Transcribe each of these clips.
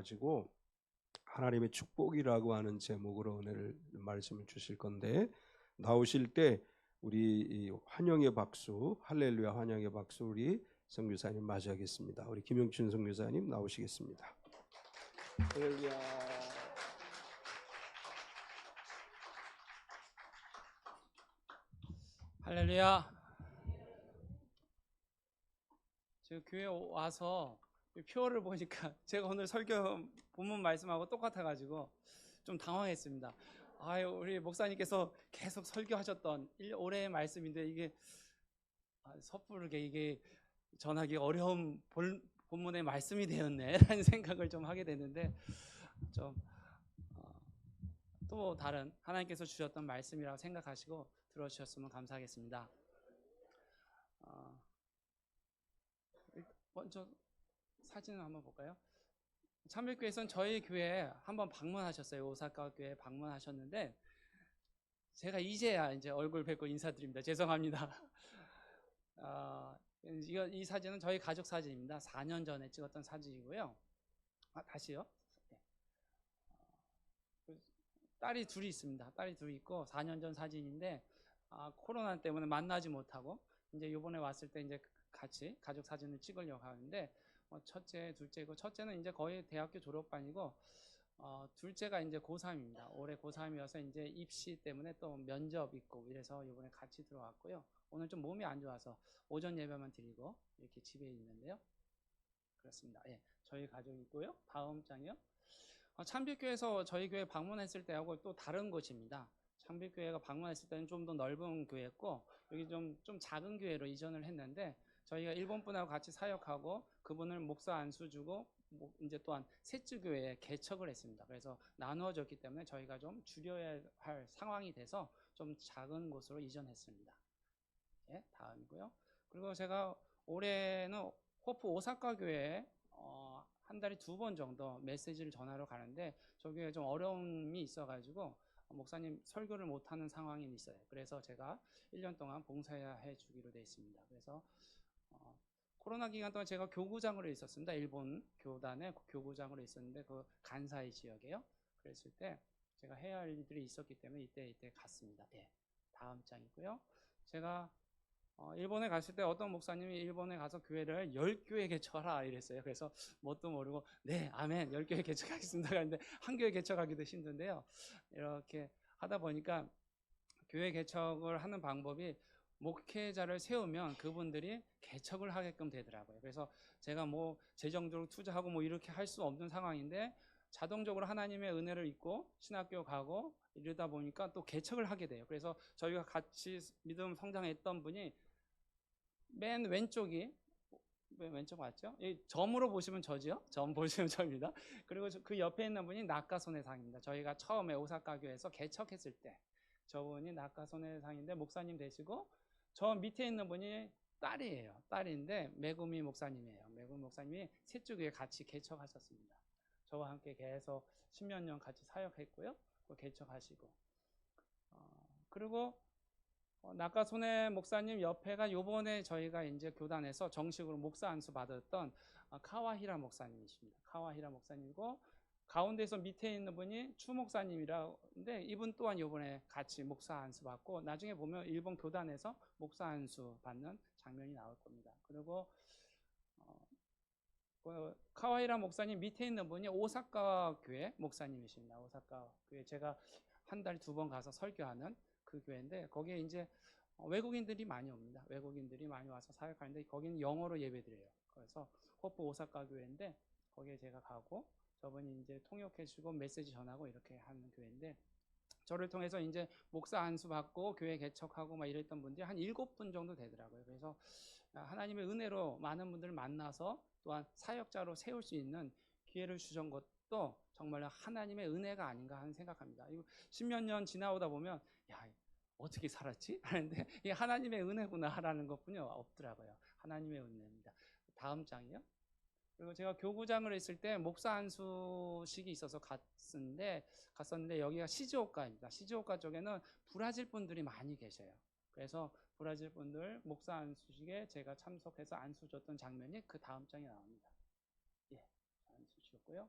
가지고 하나님의 축복이라고 하는 제목으로 오늘 말씀을 주실 건데, 나오실 때 우리 이 환영의 박수, 할렐루야 환영의 박수 우리 선교사님 맞이하겠습니다. 우리 김영춘 선교사님 나오시겠습니다. 할렐루야. 할렐루야. 제가 교회 와서 표를 보니까 제가 오늘 설교 본문 말씀하고 똑같아가지고 좀 당황했습니다. 아유, 우리 목사님께서 계속 설교하셨던 올해의 말씀인데 이게 섣부르게 이게 전하기 어려운 본문의 말씀이 되었네라는 생각을 좀 하게 됐는데, 좀 또 다른 하나님께서 주셨던 말씀이라고 생각하시고 들어주셨으면 감사하겠습니다. 먼저 사진을 한번 볼까요? 참별교회에서는 저희 교회 한번 방문하셨어요. 오사카 교회 방문하셨는데 제가 이제야 이제 얼굴 뵙고 인사드립니다. 죄송합니다. 이 사진은 저희 가족 사진입니다. 4년 전에 찍었던 사진이고요. 다시요. 딸이 둘이 있습니다. 딸이 둘이 있고 4년 전 사진인데 코로나 때문에 만나지 못하고 이제 이번에 왔을 때 이제 같이 가족 사진을 찍으려고 하는데 첫째, 둘째고 첫째는 이제 거의 대학교 졸업반이고 둘째가 이제 고3입니다. 올해 고3이어서 이제 입시 때문에 또 면접 있고 이래서 이번에 같이 들어왔고요. 오늘 좀 몸이 안 좋아서 오전 예배만 드리고 이렇게 집에 있는데요. 그렇습니다. 예, 저희 가족이 있고요. 다음 장이요. 참빛교회에서 저희 교회 방문했을 때하고 또 다른 곳입니다. 참빛교회가 방문했을 때는 좀 더 넓은 교회였고 여기 좀 작은 교회로 이전을 했는데 저희가 일본 분하고 같이 사역하고 그분을 목사 안수 주고 이제 또한 셋째 교회에 개척을 했습니다. 그래서 나누어졌기 때문에 저희가 좀 줄여야 할 상황이 돼서 좀 작은 곳으로 이전했습니다. 예, 다음이고요. 그리고 제가 올해는 호프 오사카 교회에 한 달에 2번 정도 메시지를 전하러 가는데 저기에 좀 어려움이 있어가지고 목사님 설교를 못하는 상황이 있어요. 그래서 제가 1년 동안 봉사해 주기로 되어 있습니다. 그래서 코로나 기간 동안 제가 교구장으로 있었습니다. 일본 교단의 교구장으로 있었는데 그 간사이 지역에요. 그랬을 때 제가 해야 할 일들이 있었기 때문에 이때 갔습니다. 예, 다음 장이고요. 제가 일본에 갔을 때 어떤 목사님이 일본에 가서 교회를 10교회 개척하라 이랬어요. 그래서 뭣도 모르고 네 아멘 10교회 개척하겠습니다 하는데 한 교회 개척하기도 힘든데요. 이렇게 하다 보니까 교회 개척을 하는 방법이 목회자를 세우면 그분들이 개척을 하게끔 되더라고요. 그래서 제가 뭐 재정적으로 투자하고 뭐 이렇게 할 수 없는 상황인데 자동적으로 하나님의 은혜를 입고 신학교 가고 이러다 보니까 또 개척을 하게 돼요. 그래서 저희가 같이 믿음 성장했던 분이 맨 왼쪽이 왼쪽 맞죠? 이 점으로 보시면 저지요? 점 보시면 저입니다. 그리고 그 옆에 있는 분이 낙가손해상입니다. 저희가 처음에 오사카교에서 개척했을 때 저분이 낙가손해상인데 목사님 되시고 저 밑에 있는 분이 딸이에요. 딸인데 메구미 목사님이에요. 메구미 목사님이 셋째 교회 같이 개척하셨습니다. 저와 함께 계속 10몇 년 같이 사역했고요. 개척하시고 그리고 낙가손해 목사님 옆에가 요번에 저희가 이제 교단에서 정식으로 목사 안수 받았던 카와히라 목사님이십니다. 카와히라 목사님이고 가운데서 밑에 있는 분이 추 목사님이라는데 이분 또한 요번에 같이 목사 안수 받고 나중에 보면 일본 교단에서 목사 안수 받는 장면이 나올 겁니다. 그리고 카와히라 목사님 밑에 있는 분이 오사카 교회 목사님이십니다. 오사카 교회 제가 한 달에 2번 가서 설교하는 그 교회인데 거기에 이제 외국인들이 많이 옵니다. 외국인들이 많이 와서 사역하는데 거기는 영어로 예배드려요. 그래서 호프 오사카 교회인데 거기에 제가 가고 저분이 이제 통역해주고 메시지 전하고 이렇게 하는 교회인데 저를 통해서 이제 목사 안수 받고 교회 개척하고 막 이랬던 분들이 한 7분 정도 되더라고요. 그래서 하나님의 은혜로 많은 분들을 만나서 또한 사역자로 세울 수 있는 기회를 주신 것도 정말 하나님의 은혜가 아닌가 하는 생각합니다. 10몇 년 지나오다 보면 야 어떻게 살았지? 하는데 이게 하나님의 은혜구나라는 것뿐이 없더라고요. 하나님의 은혜입니다. 다음 장이요. 그리고 제가 교구장을 했을 때 목사 안수식이 있어서 갔었는데 여기가 시즈오카입니다. 시즈오카 쪽에는 브라질 분들이 많이 계셔요. 그래서 브라질 분들 목사 안수식에 제가 참석해서 안수 줬던 장면이 그 다음 장에 나옵니다. 예, 안수 주셨고요.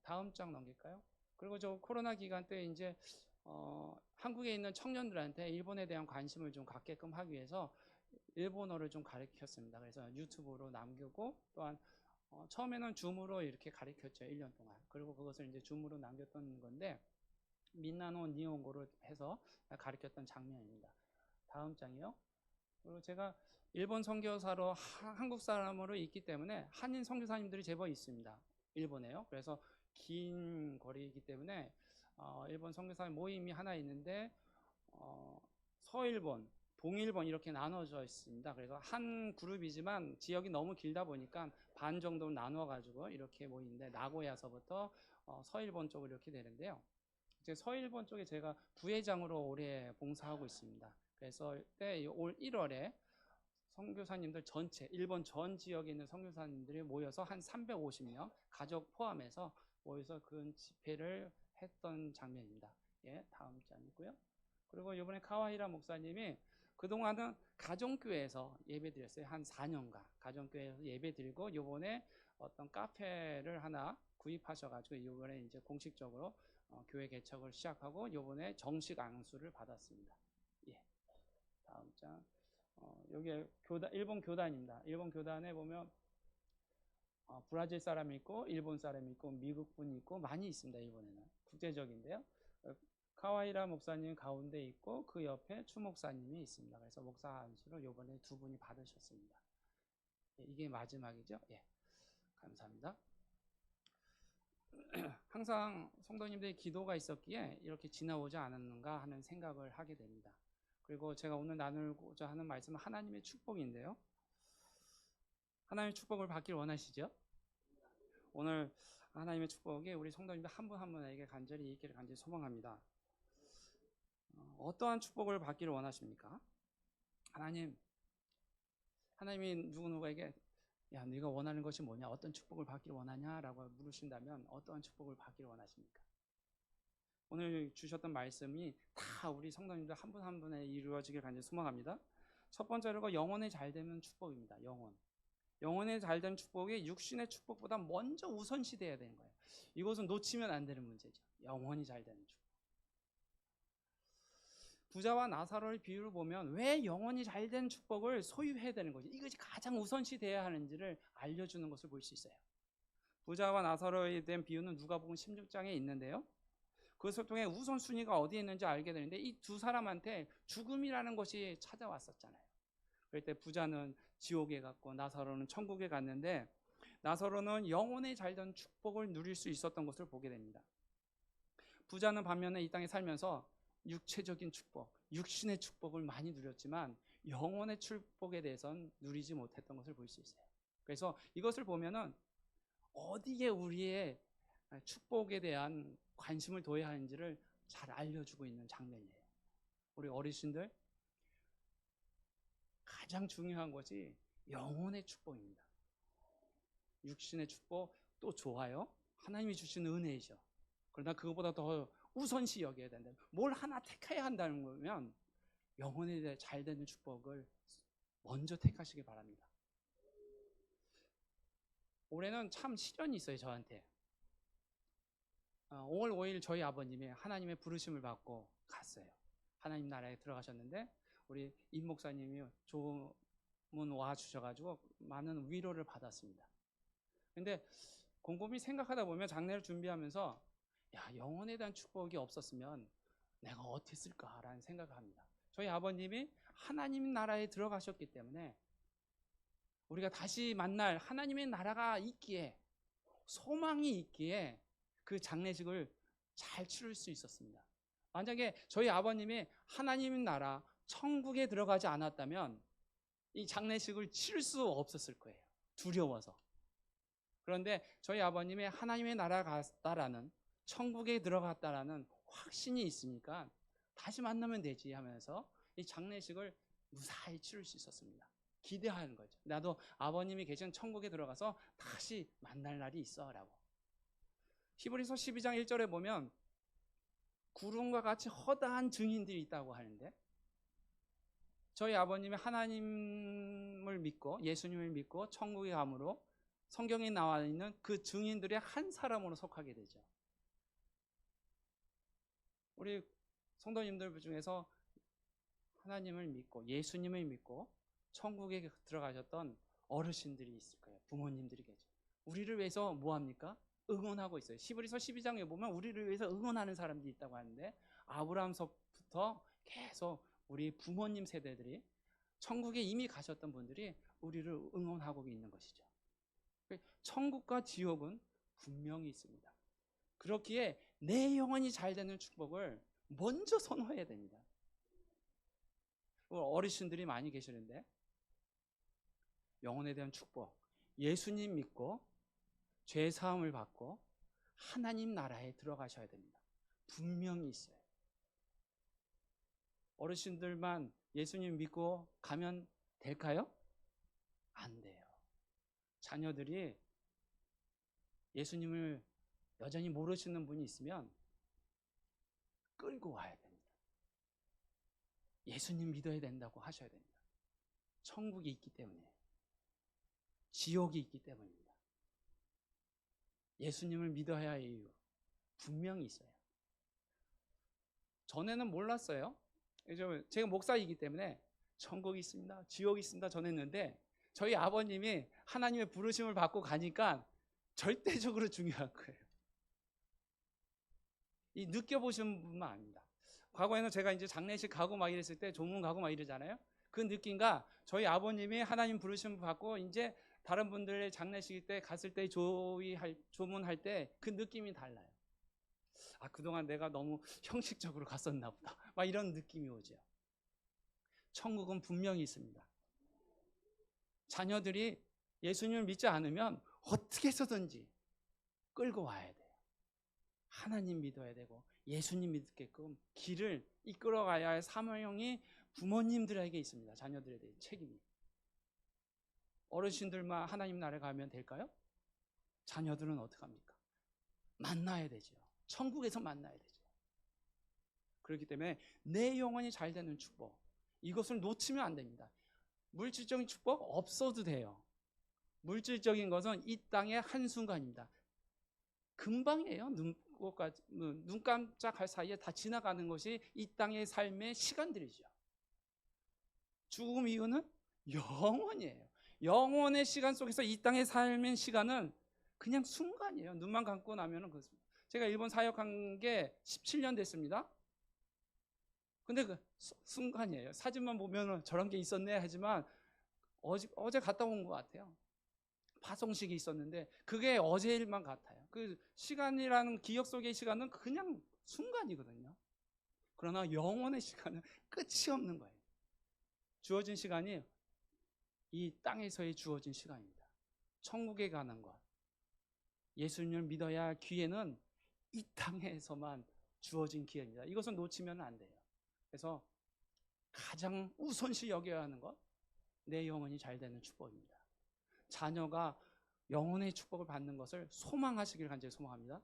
다음 장 넘길까요? 그리고 저 코로나 기간 때 이제 한국에 있는 청년들한테 일본에 대한 관심을 좀 갖게끔 하기 위해서 일본어를 좀 가르쳤습니다. 그래서 유튜브로 남기고 또한 처음에는 줌으로 이렇게 가르쳤죠. 1년 동안. 그리고 그것을 이제 줌으로 남겼던 건데 민나노 니혼고를 해서 가르쳤던 장면입니다. 다음 장이요. 그리고 제가 일본 선교사로 한국 사람으로 있기 때문에 한인 선교사님들이 제법 있습니다. 일본에요. 그래서 긴 거리이기 때문에 일본 선교사 모임이 하나 있는데 서일본, 동일본 이렇게 나눠져 있습니다. 그래서 한 그룹이지만 지역이 너무 길다 보니까 반 정도 나눠 가지고 이렇게 모이는데 나고야서부터 서일본 쪽으로 이렇게 되는데요. 이제 서일본 쪽에 제가 부회장으로 올해 봉사하고 있습니다. 그래서 올 1월에 선교사님들 전체 일본 전 지역에 있는 선교사님들이 모여서 한 350명 가족 포함해서 모여서 그 집회를 했던 장면입니다. 예, 다음 장이고요. 그리고 이번에 카와히라 목사님이 그동안은 가정교회에서 예배드렸어요. 한 4년간 가정교회에서 예배드리고 이번에 어떤 카페를 하나 구입하셔가지고 이번에 이제 공식적으로 교회 개척을 시작하고 이번에 정식 안수를 받았습니다. 예, 다음 장. 여기 일본 교단입니다. 일본 교단에 보면 브라질 사람이 있고 일본 사람이 있고 미국 분이 있고 많이 있습니다. 일본에는 국제적인데요. 카와이라 목사님 가운데 있고 그 옆에 추 목사님이 있습니다. 그래서 목사 안수를 이번에 두 분이 받으셨습니다. 예, 이게 마지막이죠. 예, 감사합니다. 항상 성도님들의 기도가 있었기에 이렇게 지나오지 않았는가 하는 생각을 하게 됩니다. 그리고 제가 오늘 나누고자 하는 말씀은 하나님의 축복인데요. 하나님의 축복을 받길 원하시죠? 오늘 하나님의 축복이 우리 성도님들 한 분 한 분에게 간절히 있기를 간절히 소망합니다. 어떠한 축복을 받기를 원하십니까? 하나님이 누구에게 야, 네가 원하는 것이 뭐냐? 어떤 축복을 받기를 원하냐? 라고 물으신다면 어떠한 축복을 받기를 원하십니까? 오늘 주셨던 말씀이 다 우리 성도님들 한 분 한 분에 이루어지길 간절히 소망합니다. 첫 번째로 영혼이 잘 되는 축복입니다. 영혼이 잘 되는 축복이 육신의 축복보다 먼저 우선시돼야 되는 거예요. 이것은 놓치면 안 되는 문제죠. 영혼이 잘 되는 축복. 부자와 나사로의 비유를 보면 왜 영혼이 잘 된 축복을 소유해야 되는 거지? 이것이 가장 우선시돼야 하는지를 알려주는 것을 볼 수 있어요. 부자와 나사로에 대한 비유는 누가복음 16장에 있는데요. 그것을 통해 우선순위가 어디에 있는지 알게 되는데 이 두 사람한테 죽음이라는 것이 찾아왔었잖아요. 그럴 때 부자는 지옥에 갔고 나사로는 천국에 갔는데 나사로는 영혼의 잘된 축복을 누릴 수 있었던 것을 보게 됩니다. 부자는 반면에 이 땅에 살면서 육체적인 축복, 육신의 축복을 많이 누렸지만 영혼의 축복에 대해서는 누리지 못했던 것을 볼 수 있어요. 그래서 이것을 보면은 어디에 우리의 축복에 대한 관심을 둬야 하는지를 잘 알려주고 있는 장면이에요. 우리 어르신들 가장 중요한 것이 영혼의 축복입니다. 육신의 축복도 좋아요. 하나님이 주신 은혜이죠. 그러나 그것보다 더 우선시 여겨야 된다. 뭘 하나 택해야 한다는 거면 영혼에 대해 잘 되는 축복을 먼저 택하시기 바랍니다. 올해는 참 시련이 있어요. 저한테 5월 5일 저희 아버님이 하나님의 부르심을 받고 갔어요. 하나님 나라에 들어가셨는데 우리 임 목사님이 조문 와 주셔가지고 많은 위로를 받았습니다. 근데 곰곰이 생각하다 보면 장례를 준비하면서 야, 영혼에 대한 축복이 없었으면 내가 어떻게 했을까라는 생각을 합니다. 저희 아버님이 하나님 나라에 들어가셨기 때문에 우리가 다시 만날 하나님의 나라가 있기에 소망이 있기에 그 장례식을 잘 치를 수 있었습니다. 만약에 저희 아버님이 하나님 나라 천국에 들어가지 않았다면 이 장례식을 치를 수 없었을 거예요. 두려워서. 그런데 저희 아버님이 하나님의 나라에 갔다라는 천국에 들어갔다라는 확신이 있으니까 다시 만나면 되지 하면서 이 장례식을 무사히 치를 수 있었습니다. 기대하는 거죠. 나도 아버님이 계신 천국에 들어가서 다시 만날 날이 있어 라고. 히브리서 12장 1절에 보면 구름과 같이 허다한 증인들이 있다고 하는데 저희 아버님이 하나님을 믿고 예수님을 믿고 천국에 감으로 성경에 나와 있는 그 증인들의 한 사람으로 속하게 되죠. 우리 성도님들 중에서 하나님을 믿고 예수님을 믿고 천국에 들어가셨던 어르신들이 있을 거예요. 부모님들이 계죠. 우리를 위해서 뭐합니까? 응원하고 있어요. 히브리서 12장에 보면 우리를 위해서 응원하는 사람들이 있다고 하는데, 아브라함서부터 계속 우리 부모님 세대들이, 천국에 이미 가셨던 분들이 우리를 응원하고 있는 것이죠. 천국과 지옥은 분명히 있습니다. 그렇기에 내 영혼이 잘 되는 축복을 먼저 선호해야 됩니다. 어르신들이 많이 계시는데, 영혼에 대한 축복, 예수님 믿고 죄 사함을 받고 하나님 나라에 들어가셔야 됩니다. 분명히 있어요. 어르신들만 예수님 믿고 가면 될까요? 안 돼요. 자녀들이 예수님을 여전히 모르시는 분이 있으면 끌고 와야 됩니다. 예수님 믿어야 된다고 하셔야 됩니다. 천국이 있기 때문에, 지옥이 있기 때문입니다. 예수님을 믿어야 할 이유 분명히 있어요. 전에는 몰랐어요. 제가 목사이기 때문에 천국이 있습니다, 지옥이 있습니다 전했는데, 저희 아버님이 하나님의 부르심을 받고 가니까 절대적으로 중요한 거예요. 이 느껴보신 분만 압니다. 과거에는 제가 이제 장례식 가고 막 이랬을 때, 조문 가고 막 이러잖아요. 그 느낌과 저희 아버님이 하나님 부르심을 받고 이제 다른 분들의 장례식 때 갔을 때 조문할 때 그 느낌이 달라요. 아, 그동안 내가 너무 형식적으로 갔었나 보다, 막 이런 느낌이 오죠. 천국은 분명히 있습니다. 자녀들이 예수님을 믿지 않으면 어떻게 해서든지 끌고 와야 돼요. 하나님 믿어야 되고 예수님 믿게끔 길을 이끌어가야 할 사명이 부모님들에게 있습니다. 자녀들에 대한 책임이. 어르신들만 하나님 나라에 가면 될까요? 자녀들은 어떡합니까? 만나야 되죠. 천국에서 만나야 되죠. 그렇기 때문에 내 영혼이 잘 되는 축복, 이것을 놓치면 안 됩니다. 물질적인 축복 없어도 돼요. 물질적인 것은 이 땅의 한순간입니다. 금방이에요. 눈 깜짝할 사이에 다 지나가는 것이 이 땅의 삶의 시간들이죠. 죽음 이후는 영원이에요. 영원의 시간 속에서 이 땅의 삶의 시간은 그냥 순간이에요. 눈만 감고 나면은 제가 일본 사역한 게 17년 됐습니다. 근데 그 순간이에요. 사진만 보면 저런 게 있었네 하지만 어제 갔다 온 것 같아요. 파송식이 있었는데 그게 어제 일만 같아요. 그 시간이라는 기억 속의 시간은 그냥 순간이거든요. 그러나 영혼의 시간은 끝이 없는 거예요. 주어진 시간이 이 땅에서의 주어진 시간입니다. 천국에 가는 것, 예수님을 믿어야 할 기회는 이 땅에서만 주어진 기회입니다. 이것은 놓치면 안 돼요. 그래서 가장 우선시 여겨야 하는 것, 내 영혼이 잘 되는 축복입니다. 자녀가 영혼의 축복을 받는 것을 소망하시길 간절히 소망합니다.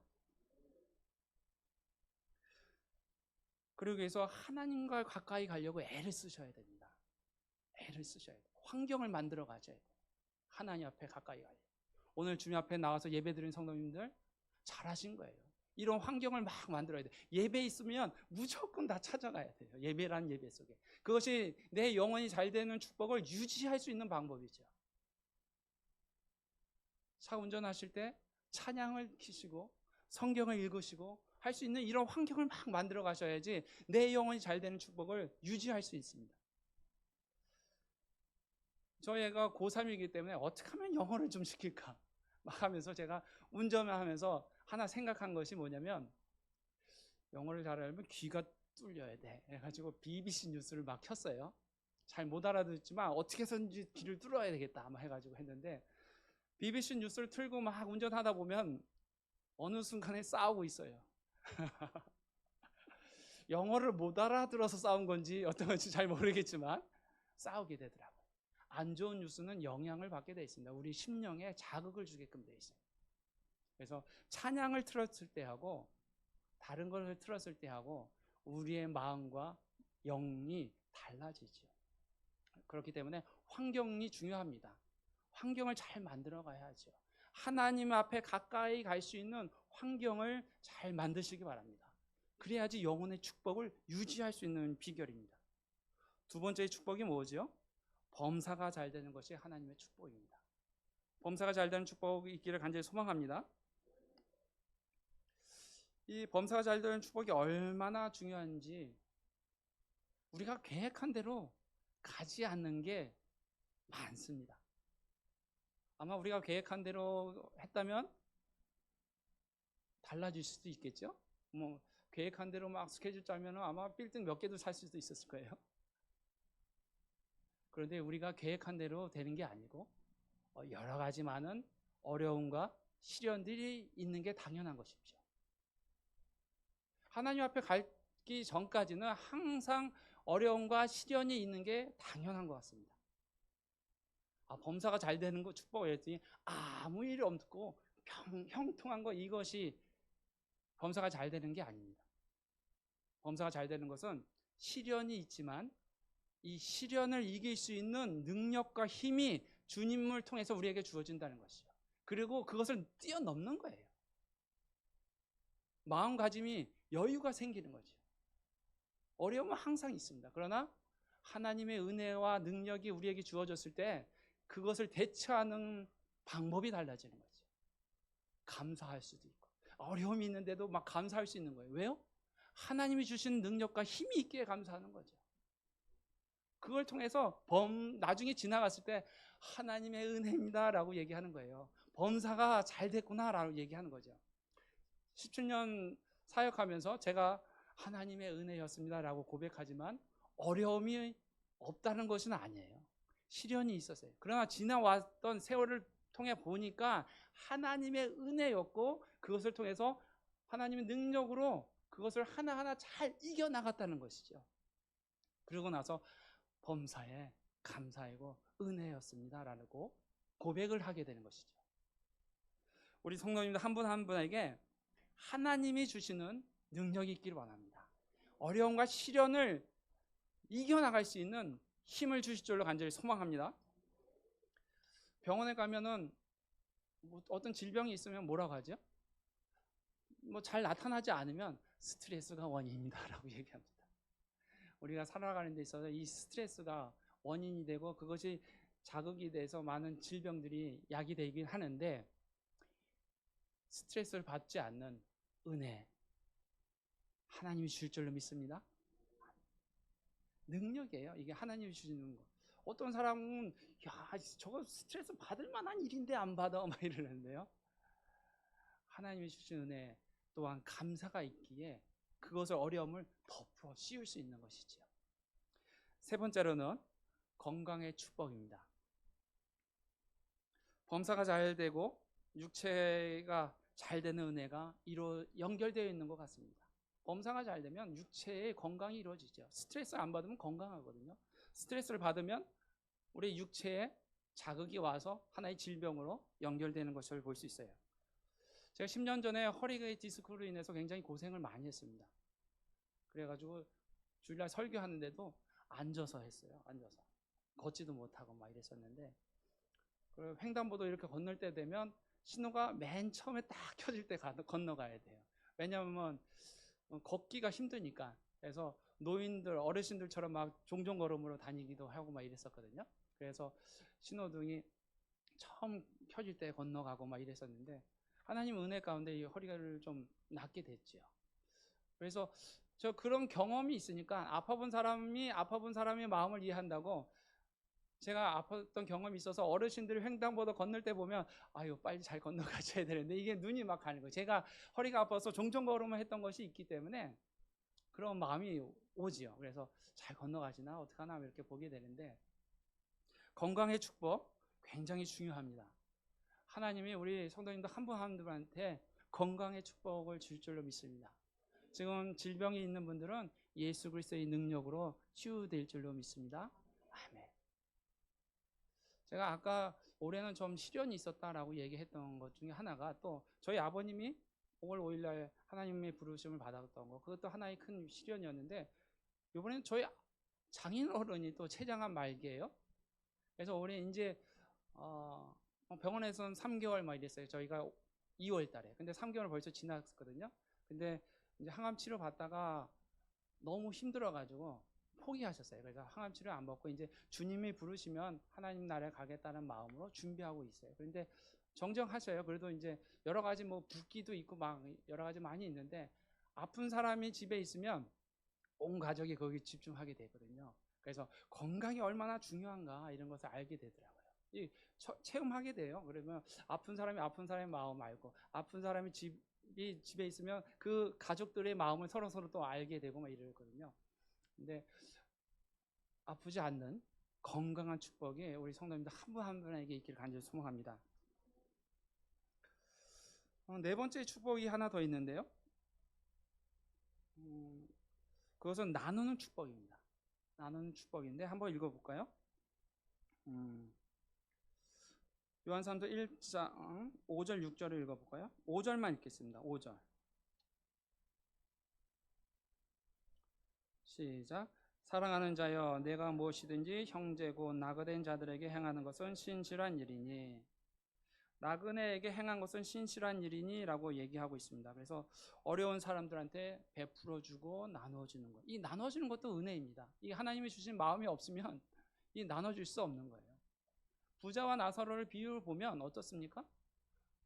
그러기 위해서 하나님과 가까이 가려고 애를 쓰셔야 됩니다. 애를 쓰셔야 돼요. 환경을 만들어 가셔야 돼요. 하나님 앞에 가까이 가려고. 오늘 주님 앞에 나와서 예배드린 성도님들 잘하신 거예요. 이런 환경을 막 만들어야 돼요. 예배 있으면 무조건 다 찾아가야 돼요. 예배란 예배 속에. 그것이 내 영혼이 잘 되는 축복을 유지할 수 있는 방법이죠. 차 운전하실 때 찬양을 켜시고 성경을 읽으시고 할 수 있는 이런 환경을 막 만들어 가셔야지 내 영혼이 잘 되는 축복을 유지할 수 있습니다. 저희 애가 고3이기 때문에 어떻게 하면 영어를 좀 시킬까 막 하면서 제가 운전을 하면서 하나 생각한 것이 뭐냐면, 영어를 잘하려면 귀가 뚫려야 돼 해가지고 BBC 뉴스를 막 켰어요. 잘 못 알아듣지만 어떻게 해서든지 귀를 뚫어야 되겠다 막 해가지고 했는데, BBC 뉴스를 틀고 막 운전하다 보면 어느 순간에 싸우고 있어요. 영어를 못 알아들어서 싸운 건지 어떤 건지 잘 모르겠지만 싸우게 되더라고요. 안 좋은 뉴스는 영향을 받게 되어 있습니다. 우리 심령에 자극을 주게끔 되어 있어요. 그래서 찬양을 틀었을 때 하고 다른 것을 틀었을 때 하고 우리의 마음과 영이 달라지죠. 그렇기 때문에 환경이 중요합니다. 환경을 잘 만들어 가야죠. 하나님 앞에 가까이 갈 수 있는 환경을 잘 만드시기 바랍니다. 그래야지 영혼의 축복을 유지할 수 있는 비결입니다. 두 번째 축복이 뭐죠? 범사가 잘 되는 것이 하나님의 축복입니다. 범사가 잘 되는 축복이 있기를 간절히 소망합니다. 이 범사가 잘 되는 축복이 얼마나 중요한지 우리가 계획한 대로 가지 않는 게 많습니다. 아마 우리가 계획한 대로 했다면 달라질 수도 있겠죠? 뭐 계획한 대로 막 스케줄 짜면 아마 빌딩 몇 개도 살 수도 있었을 거예요. 그런데 우리가 계획한 대로 되는 게 아니고 여러 가지 많은 어려움과 시련들이 있는 게 당연한 것이죠. 하나님 앞에 가기 전까지는 항상 어려움과 시련이 있는 게 당연한 것 같습니다. 범사가 잘 되는 거 축복을 했더니 아무 일이 없고 형통한 거, 이것이 범사가 잘 되는 게 아닙니다. 범사가 잘 되는 것은 시련이 있지만 이 시련을 이길 수 있는 능력과 힘이 주님을 통해서 우리에게 주어진다는 것이죠. 그리고 그것을 뛰어넘는 거예요. 마음가짐이 여유가 생기는 거죠. 어려움은 항상 있습니다. 그러나 하나님의 은혜와 능력이 우리에게 주어졌을 때 그것을 대처하는 방법이 달라지는 거죠. 감사할 수도 있고, 어려움이 있는데도 막 감사할 수 있는 거예요. 왜요? 하나님이 주신 능력과 힘이 있기에 감사하는 거죠. 그걸 통해서 나중에 지나갔을 때 하나님의 은혜입니다라고 얘기하는 거예요. 범사가 잘 됐구나라고 얘기하는 거죠. 17년 사역하면서 제가 하나님의 은혜였습니다라고 고백하지만 어려움이 없다는 것은 아니에요. 시련이 있었어요. 그러나 지나왔던 세월을 통해 보니까 하나님의 은혜였고 그것을 통해서 하나님의 능력으로 그것을 하나하나 잘 이겨나갔다는 것이죠. 그러고 나서 범사에 감사하고 은혜였습니다라고 고백을 하게 되는 것이죠. 우리 성도님들 한 분 한 분에게 하나님이 주시는 능력이 있기를 원합니다. 어려움과 시련을 이겨나갈 수 있는 힘을 주실 줄로 간절히 소망합니다. 병원에 가면은 어떤 질병이 있으면 뭐라고 하죠? 잘 나타나지 않으면 스트레스가 원인이다라고 얘기합니다. 우리가 살아가는 데 있어서 이 스트레스가 원인이 되고 그것이 자극이 돼서 많은 질병들이 야기되긴 하는데, 스트레스를 받지 않는 은혜 하나님이 주실 줄로 믿습니다. 능력이에요. 이게 하나님이 주시는 거. 어떤 사람은 저거 스트레스 받을 만한 일인데 안 받아 막 이러는데요. 하나님이 주신 은혜 또한 감사가 있기에 그것을 어려움을 덮어 씌울 수 있는 것이죠. 세 번째로는 건강의 축복입니다. 범사가 잘 되고 육체가 잘 되는 은혜가 연결되어 있는 것 같습니다. 범사가 잘 되면 육체의 건강이 이루어지죠. 스트레스 안 받으면 건강하거든요. 스트레스를 받으면 우리 육체에 자극이 와서 하나의 질병으로 연결되는 것을 볼 수 있어요. 제가 10년 전에 허리 디스크로 인해서 굉장히 고생을 많이 했습니다. 그래가지고 주일날 설교하는데도 앉아서 했어요. 앉아서 걷지도 못하고 막 이랬었는데, 횡단보도 이렇게 건널 때 되면 신호가 맨 처음에 딱 켜질 때 건너가야 돼요. 왜냐하면 걷기가 힘드니까. 그래서 노인들, 어르신들처럼 막 종종걸음으로 다니기도 하고 막 이랬었거든요. 그래서 신호등이 처음 켜질 때 건너가고 막 이랬었는데, 하나님 은혜 가운데 이 허리를 좀 낫게 됐죠. 그래서 저 그런 경험이 있으니까 아파 본 사람의 마음을 이해한다고, 제가 아팠던 경험이 있어서 어르신들 횡단보도 건널 때 보면 아유 빨리 잘 건너가셔야 되는데 이게 눈이 막 가는 거예요. 제가 허리가 아파서 종종걸음을 했던 것이 있기 때문에 그런 마음이 오지요. 그래서 잘 건너가시나 어떡하나 이렇게 보게 되는데, 건강의 축복 굉장히 중요합니다. 하나님이 우리 성도님들 한 분 한 분한테 건강의 축복을 줄 줄로 믿습니다. 지금 질병이 있는 분들은 예수 그리스도의 능력으로 치유될 줄로 믿습니다. 아멘. 제가 아까 올해는 좀 시련이 있었다라고 얘기했던 것 중에 하나가, 또 저희 아버님이 5월 5일날 하나님의 부르심을 받았던 거, 그것도 하나의 큰 시련이었는데, 이번에는 저희 장인 어른이 또 췌장암 말기예요. 그래서 올해 이제 병원에서는 3개월 막 이랬어요. 저희가 2월 달에. 근데 3개월 벌써 지났거든요. 근데 이제 항암 치료 받다가 너무 힘들어가지고 포기하셨어요. 그래서 항암 치료 안 받고 이제 주님이 부르시면 하나님 나라에 가겠다는 마음으로 준비하고 있어요. 그런데 정정하셔요. 그래도 이제 여러 가지 뭐 붓기도 있고 막 여러 가지 많이 있는데 아픈 사람이 집에 있으면 온 가족이 거기 집중하게 되거든요. 그래서 건강이 얼마나 중요한가 이런 것을 알게 되더라고요. 체험하게 돼요. 그러면 아픈 사람이 아픈 사람의 마음 알고 아픈 사람이 집에 있으면 그 가족들의 마음을 서로 또 알게 되고 막 이러거든요. 근데 아프지 않는 건강한 축복이 우리 성도님들 한 분 한 분에게 있기를 간절히 소망합니다. 네 번째 축복이 하나 더 있는데요. 그것은 나누는 축복입니다. 나누는 축복인데 한번 읽어볼까요? 요한사도서 1장 5절 6절을 읽어볼까요? 5절만 읽겠습니다. 5절 시작. 사랑하는 자여 내가 무엇이든지 형제고 나그네인 자들에게 행하는 것은 신실한 일이니 나그네에게 행한 것은 신실한 일이니 라고 얘기하고 있습니다. 그래서 어려운 사람들한테 베풀어주고 나눠주는 것, 이 나눠주는 것도 은혜입니다. 이 하나님이 주신 마음이 없으면 이 나눠줄 수 없는 거예요. 부자와 나사로를 비유를 보면 어떻습니까?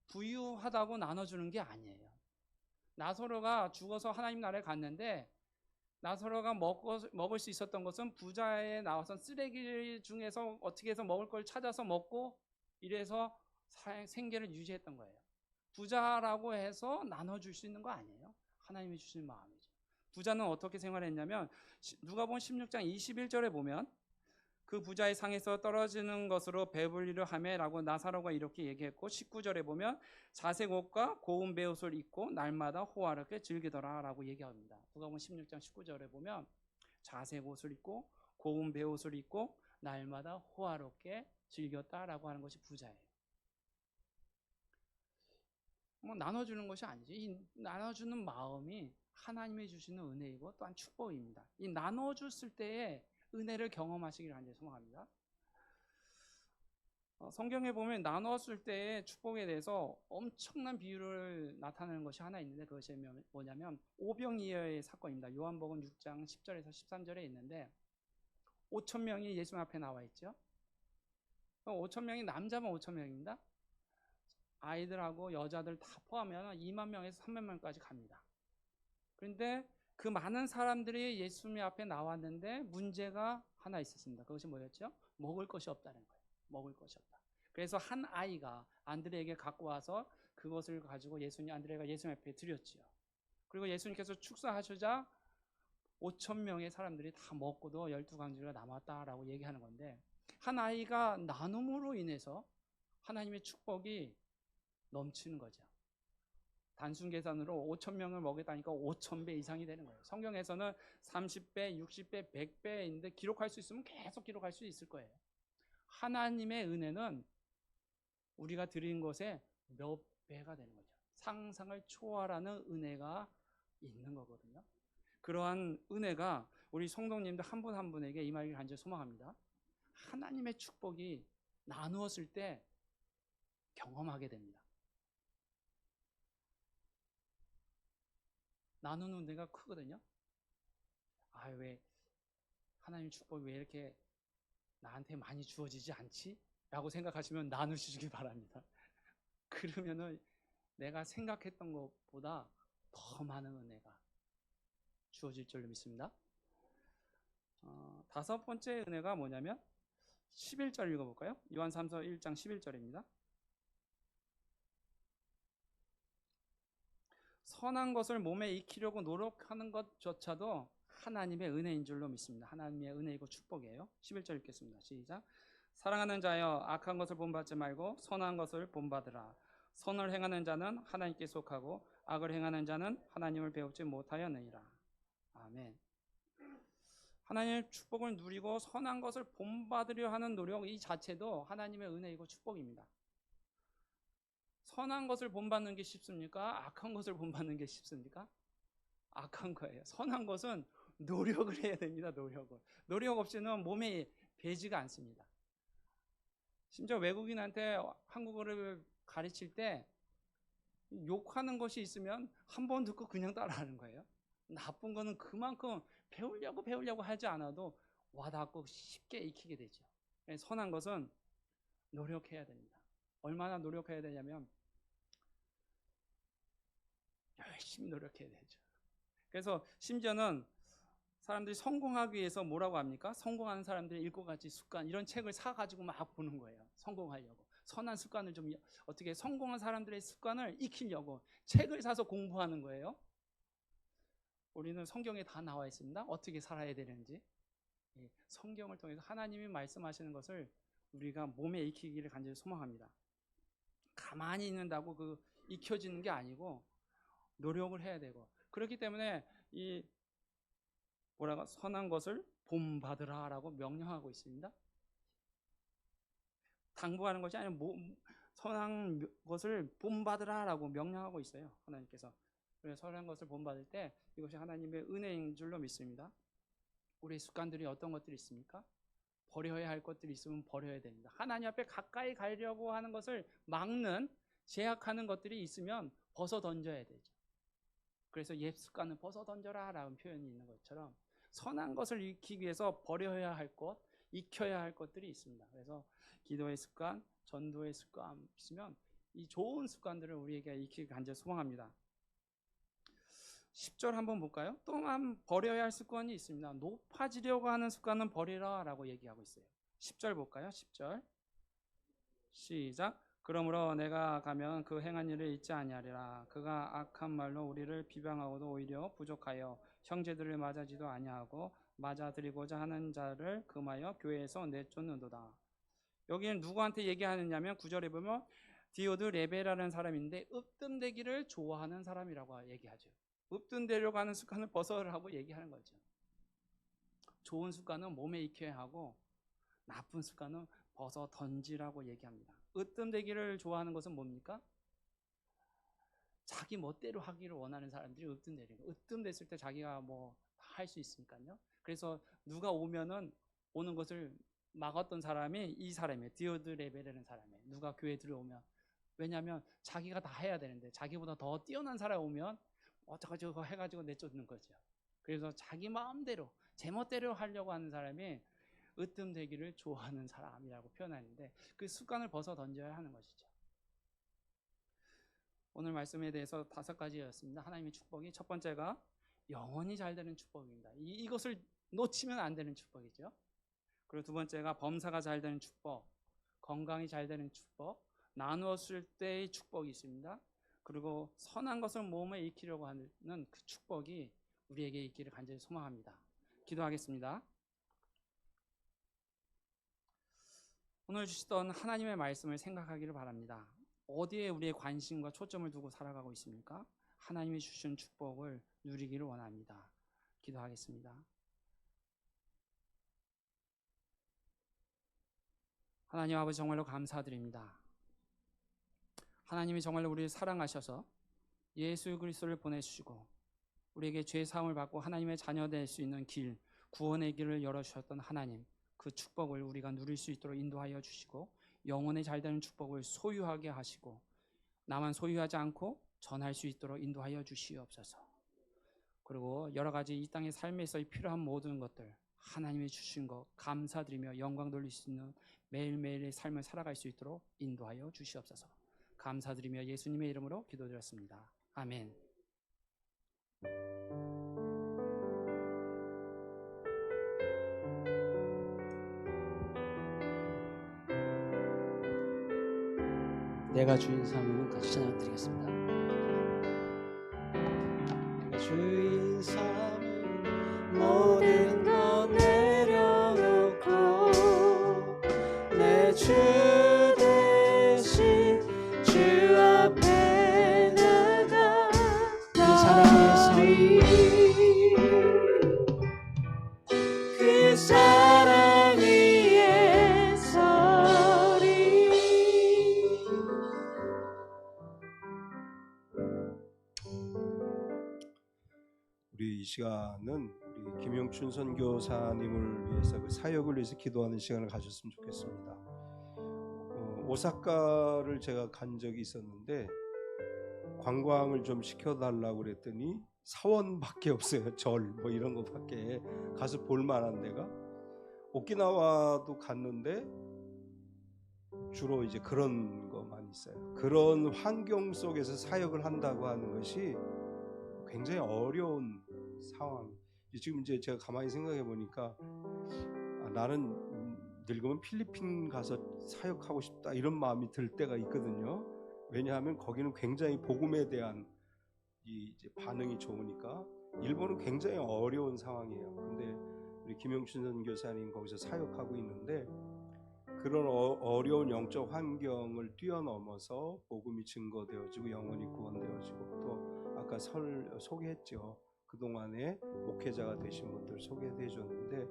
부유하다고 나눠주는 게 아니에요. 나사로가 죽어서 하나님 나라에 갔는데 나사로가 먹을 수 있었던 것은 부자에 나와서 쓰레기 중에서 어떻게 해서 먹을 걸 찾아서 먹고 이래서 생계를 유지했던 거예요. 부자라고 해서 나눠줄 수 있는 거 아니에요. 하나님이 주신 마음이죠. 부자는 어떻게 생활했냐면 누가복음 16장 21절에 보면 그 부자의 상에서 떨어지는 것으로 배불리려 하매라고 나사로가 이렇게 얘기했고 19절에 보면 자색 옷과 고운 베옷을 입고 날마다 호화롭게 즐기더라 라고 얘기합니다. 누가복음 16장 19절에 보면 자색 옷을 입고 고운 베옷을 입고 날마다 호화롭게 즐겼다라고 하는 것이 부자예요. 뭐 나눠주는 것이 아니지. 이 나눠주는 마음이 하나님이 주시는 은혜이고 또한 축복입니다. 이 나눠줬을 때에 은혜를 경험하시기를 간절히 소망합니다. 성경에 보면 나눴을 때의 축복에 대해서 엄청난 비유를 나타내는 것이 하나 있는데 그것이 뭐냐면 오병이어의 사건입니다. 요한복음 6장 10절에서 13절에 있는데 5천 명이 예수 앞에 나와 있죠. 5천 명이 남자만 5천 명입니다. 아이들하고 여자들 다 포함하면 2만 명에서 3만 명까지 갑니다. 그런데 그 많은 사람들이 예수님 앞에 나왔는데 문제가 하나 있었습니다. 그것이 뭐였죠? 먹을 것이 없다는 거예요. 먹을 것이 없다. 그래서 한 아이가 안드레에게 갖고 와서 그것을 가지고 안드레가 예수님 앞에 드렸지요. 그리고 예수님께서 축사하시자 5천 명의 사람들이 다 먹고도 12강지가 남았다라고 얘기하는 건데 한 아이가 나눔으로 인해서 하나님의 축복이 넘치는 거죠. 단순 계산으로 5천 명을 먹였다니까 5천 배 이상이 되는 거예요. 성경에서는 30배, 60배, 100배인데 기록할 수 있으면 계속 기록할 수 있을 거예요. 하나님의 은혜는 우리가 드린 것에 몇 배가 되는 거죠. 상상을 초월하는 은혜가 있는 거거든요. 그러한 은혜가 우리 성도님들 한 분 한 분에게 임하기를 간절히 소망합니다. 하나님의 축복이 나누었을 때 경험하게 됩니다. 나누는 은혜가 크거든요. 왜 하나님 축복이 왜 이렇게 나한테 많이 주어지지 않지? 라고 생각하시면 나누시기 바랍니다. 그러면은 내가 생각했던 것보다 더 많은 은혜가 주어질 줄로 믿습니다. 다섯 번째 은혜가 뭐냐면 11절 읽어볼까요? 요한삼서 1장 11절입니다. 선한 것을 몸에 익히려고 노력하는 것조차도 하나님의 은혜인 줄로 믿습니다. 하나님의 은혜이고 축복이에요. 11절 읽겠습니다. 시작. 사랑하는 자여 악한 것을 본받지 말고 선한 것을 본받으라. 선을 행하는 자는 하나님께 속하고 악을 행하는 자는 하나님을 배우지 못하였느니라. 아멘. 하나님의 축복을 누리고 선한 것을 본받으려 하는 노력 이 자체도 하나님의 은혜이고 축복입니다. 선한 것을 본받는 게 쉽습니까? 악한 것을 본받는 게 쉽습니까? 악한 거예요. 선한 것은 노력을 해야 됩니다. 노력 없이는 몸에 배지가 않습니다. 심지어 외국인한테 한국어를 가르칠 때 욕하는 것이 있으면 한 번 듣고 그냥 따라하는 거예요. 나쁜 거는 그만큼 배우려고 하지 않아도 와닿고 쉽게 익히게 되죠. 선한 것은 노력해야 됩니다. 얼마나 노력해야 되냐면 열심히 노력해야 되죠. 그래서 심지어는 사람들이 성공하기 위해서 뭐라고 합니까? 성공하는 사람들의 일곱 가지 습관, 이런 책을 사가지고 막 보는 거예요. 성공하려고. 선한 습관을 좀 어떻게 성공한 사람들의 습관을 익히려고 책을 사서 공부하는 거예요. 우리는 성경에 다 나와 있습니다. 어떻게 살아야 되는지. 성경을 통해서 하나님이 말씀하시는 것을 우리가 몸에 익히기를 간절히 소망합니다. 가만히 있는다고 그 익혀지는 게 아니고 노력을 해야 되고, 그렇기 때문에 이 선한 것을 본받으라라고 명령하고 있습니다. 당부하는 것이 아니라 선한 것을 본받으라라고 명령하고 있어요. 하나님께서. 그래서 선한 것을 본받을 때 이것이 하나님의 은혜인 줄로 믿습니다. 우리의 습관들이 어떤 것들이 있습니까? 버려야 할 것들이 있으면 버려야 됩니다. 하나님 앞에 가까이 가려고 하는 것을 막는, 제약하는 것들이 있으면 벗어 던져야 되죠. 그래서 옛 습관은 벗어 던져라 라는 표현이 있는 것처럼 선한 것을 익히기 위해서 버려야 할 것, 익혀야 할 것들이 있습니다. 그래서 기도의 습관, 전도의 습관 있으면 이 좋은 습관들을 우리에게 익히기 간절히 소망합니다. 10절 한번 볼까요? 또한 버려야 할 습관이 있습니다. 높아지려고 하는 습관은 버리라 라고 얘기하고 있어요. 10절 볼까요? 10절 시작. 그러므로 내가 가면 그 행한 일을 잊지 아니하리라. 그가 악한 말로 우리를 비방하고도 오히려 부족하여 형제들을 맞아지도 아니하고 맞아들이고자 하는 자를 금하여 교회에서 내쫓는도다. 여기는 누구한테 얘기하느냐면 9절에 보면 디오드 레베라는 사람인데 읍뜸대기를 좋아하는 사람이라고 얘기하죠. 읍뜸되려고 하는 습관을 벗어라고 얘기하는 거죠. 좋은 습관은 몸에 익혀야 하고 나쁜 습관은 벗어 던지라고 얘기합니다. 으뜸되기를 좋아하는 것은 뭡니까? 자기 멋대로 하기를 원하는 사람들이 으뜸되는 거예요. 으뜸됐을 때 자기가 뭐 할 수 있으니까요. 그래서 누가 오면은 오는 것을 막았던 사람이 이 사람이에요. 디오드 레벨이라는 사람이에요. 누가 교회에 들어오면. 왜냐하면 자기가 다 해야 되는데 자기보다 더 뛰어난 사람이 오면 어쩌고저쩌고 해가지고 내쫓는 거죠. 그래서 자기 마음대로 제 멋대로 하려고 하는 사람이 으뜸되기를 좋아하는 사람이라고 표현하는데 그 습관을 벗어 던져야 하는 것이죠. 오늘 말씀에 대해서 5가지였습니다. 하나님의 축복이 첫 번째가 영원히 잘 되는 축복입니다. 이것을 놓치면 안 되는 축복이죠. 그리고 두 번째가 범사가 잘 되는 축복, 건강이 잘 되는 축복, 나누었을 때의 축복이 있습니다. 그리고 선한 것을 몸에 익히려고 하는 그 축복이 우리에게 있기를 간절히 소망합니다. 기도하겠습니다. 오늘 주시던 하나님의 말씀을 생각하기를 바랍니다. 어디에 우리의 관심과 초점을 두고 살아가고 있습니까? 하나님이 주신 축복을 누리기를 원합니다. 기도하겠습니다. 하나님 아버지 정말로 감사드립니다. 하나님이 정말로 우리를 사랑하셔서 예수 그리스도를 보내주시고 우리에게 죄 사함을 받고 하나님의 자녀 될 수 있는 길, 구원의 길을 열어주셨던 하나님, 그 축복을 우리가 누릴 수 있도록 인도하여 주시고 영원히 잘 되는 축복을 소유하게 하시고 나만 소유하지 않고 전할 수 있도록 인도하여 주시옵소서. 그리고 여러 가지 이 땅의 삶에서 필요한 모든 것들 하나님이 주신 것 감사드리며 영광 돌릴 수 있는 매일매일의 삶을 살아갈 수 있도록 인도하여 주시옵소서. 감사드리며 예수님의 이름으로 기도드렸습니다. 아멘. 내가 주인 삼음은 같이 찬양 드리겠습니다. 내가 주인 삼음 모든 것 내려놓고 내 주 대신 주 앞에 나가 이 사랑 위에 서리 그 사랑 위에 서리. 우리 이 시간은 우리 김영춘 선교사님을 위해서 그 사역을 위해서 기도하는 시간을 가졌으면 좋겠습니다. 오사카를 제가 간 적이 있었는데 관광을 좀 시켜달라고 그랬더니 사원밖에 없어요. 절 뭐 이런 거밖에 가서 볼 만한 데가. 오키나와도 갔는데 주로 이제 그런 것만 있어요. 그런 환경 속에서 사역을 한다고 하는 것이 굉장히 어려운 상황. 지금 이제 제가 가만히 생각해 보니까 나는 늙으면 필리핀 가서 사역하고 싶다 이런 마음이 들 때가 있거든요. 왜냐하면 거기는 굉장히 복음에 대한 이제 반응이 좋으니까. 일본은 굉장히 어려운 상황이에요. 근데 우리 김영춘 선교사님 거기서 사역하고 있는데 그런 어려운 영적 환경을 뛰어넘어서 복음이 증거되어지고 영혼이 구원되어지고 또 아까 소개했죠. 그동안에 목회자가 되신 분들 소개해 줬는데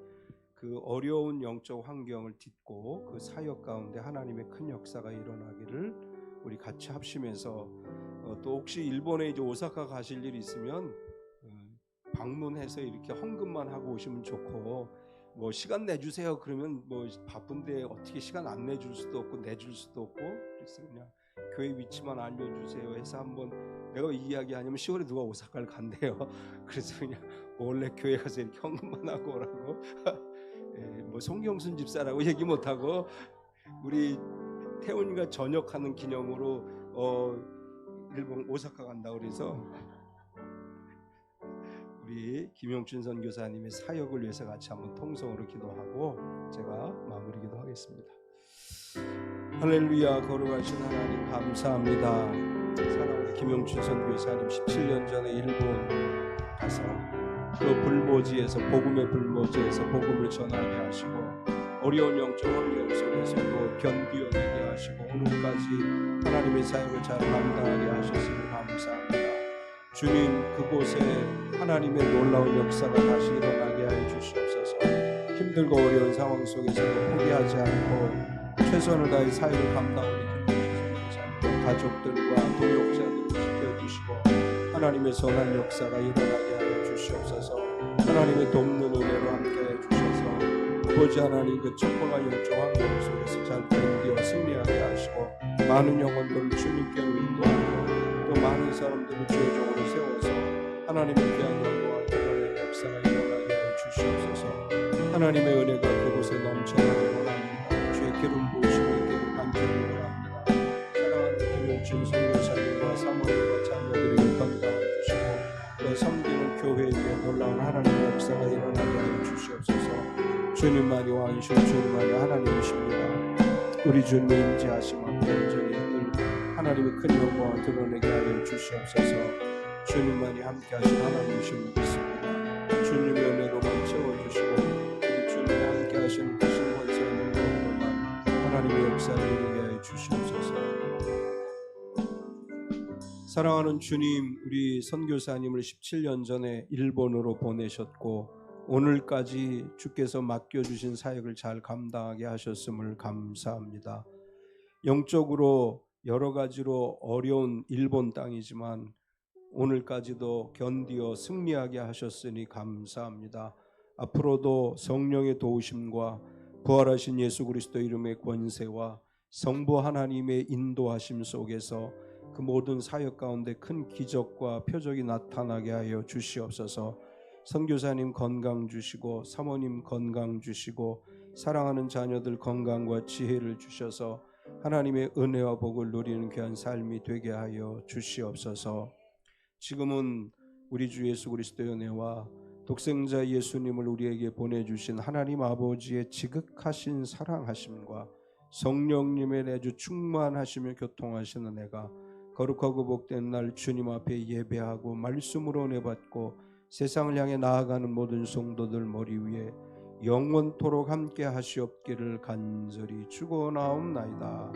그 어려운 영적 환경을 딛고 그 사역 가운데 하나님의 큰 역사가 일어나기를 우리 같이 합심해서 또 혹시 일본에 이제 오사카 가실 일이 있으면 방문해서 이렇게 헌금만 하고 오시면 좋고 뭐 시간 내주세요 그러면 뭐 바쁜데 어떻게 시간 안 내줄 수도 없고 내줄 수도 없고 그래서 그냥 교회 위치만 알려주세요 해서 한번 내가 이 이야기 아니면 10월에 누가 오사카를 간대요. 그래서 그냥 몰래 교회 가서 이렇게 헌금만 하고 오라고 뭐 송경순 집사라고 얘기 못하고 우리 태훈이가 전역하는 기념으로 일본 오사카 간다고 그래서 우리 김용춘 선교사님의 사역을 위해서 같이 한번 통성으로 기도하고 제가 마무리 기도하겠습니다. 할렐루야. 거룩하신 하나님 감사합니다. 사랑하는 김용춘 선교사님 17년 전에 일본 가서 그 불모지에서 복음의 불모지에서 복음을 전하게 하시고 어려운 영적 환경 속에서도 견디어내게 하시고 오늘까지 하나님의 사역을 잘 감당하게 하셨으니 감사합니다. 주님 그곳에 하나님의 놀라운 역사가 다시 일어나게 하여 주시옵소서. 힘들고 어려운 상황 속에서도 포기하지 않고 최선을 다해 사역을 감당하는 김용춘 가족들과 동역자들을 지켜주시고 하나님의 선한 역사가 일어나게 하여 주시옵소서. 하나님의 돕는 은혜로 함께해 주셔서 아버지 하나님 그 척박한 영적 환경 속에서 잘 견디어 승리하게 하시고 많은 영혼들을 주님께로 인도하고 또 많은 사람들을 주의 종으로 세워서 하나님의 귀한 영광을 드러내는 역사가 일어나게 하여 주시옵소서. 하나님의 은혜가 그곳에 넘쳐나기 원합니다. 주의 기름 부으심을 있기를 간절히 원합니다. 사랑하는 김용춘 선교사님과 사모님과 자녀들에게 건강을 주시고 또 섬기는 교회에게 놀라운 하나님의 역사가 일어나게 하여 주시옵소서. 주님만이 왕이시오 주님만이 하나님이십니다. 우리 주님 임재하심 앞에 온전히 하나님의 큰 영광을 드러내게 하여 주시옵소서. 주님만이 함께하신 하나님이심을 믿습니다. 주님의 은혜로만 채워주시고 우리 주님이 함께하시는 크신 권세의 능력으로만 하나님의 역사를 이루게 하여 주시옵소서. 사랑하는 주님, 우리 선교사님을 17년 전에 일본으로 보내셨고 오늘까지 주께서 맡겨주신 사역을 잘 감당하게 하셨음을 감사합니다. 영적으로 여러 가지로 어려운 일본 땅이지만 오늘까지도 견디어 승리하게 하셨으니 감사합니다. 앞으로도 성령의 도우심과 부활하신 예수 그리스도 이름의 권세와 성부 하나님의 인도하심 속에서 그 모든 사역 가운데 큰 기적과 표적이 나타나게 하여 주시옵소서. 선교사님 건강 주시고 사모님 건강 주시고 사랑하는 자녀들 건강과 지혜를 주셔서 하나님의 은혜와 복을 누리는 귀한 삶이 되게 하여 주시옵소서. 지금은 우리 주 예수 그리스도의 은혜와 독생자 예수님을 우리에게 보내주신 하나님 아버지의 지극하신 사랑하심과 성령님의 내주 충만하시며 교통하시는 은혜가 거룩하고 복된 날 주님 앞에 예배하고 말씀으로 은혜 받고 세상을 향해 나아가는 모든 성도들 머리 위에 영원토록 함께 하시옵기를 간절히 축원하옵나이다.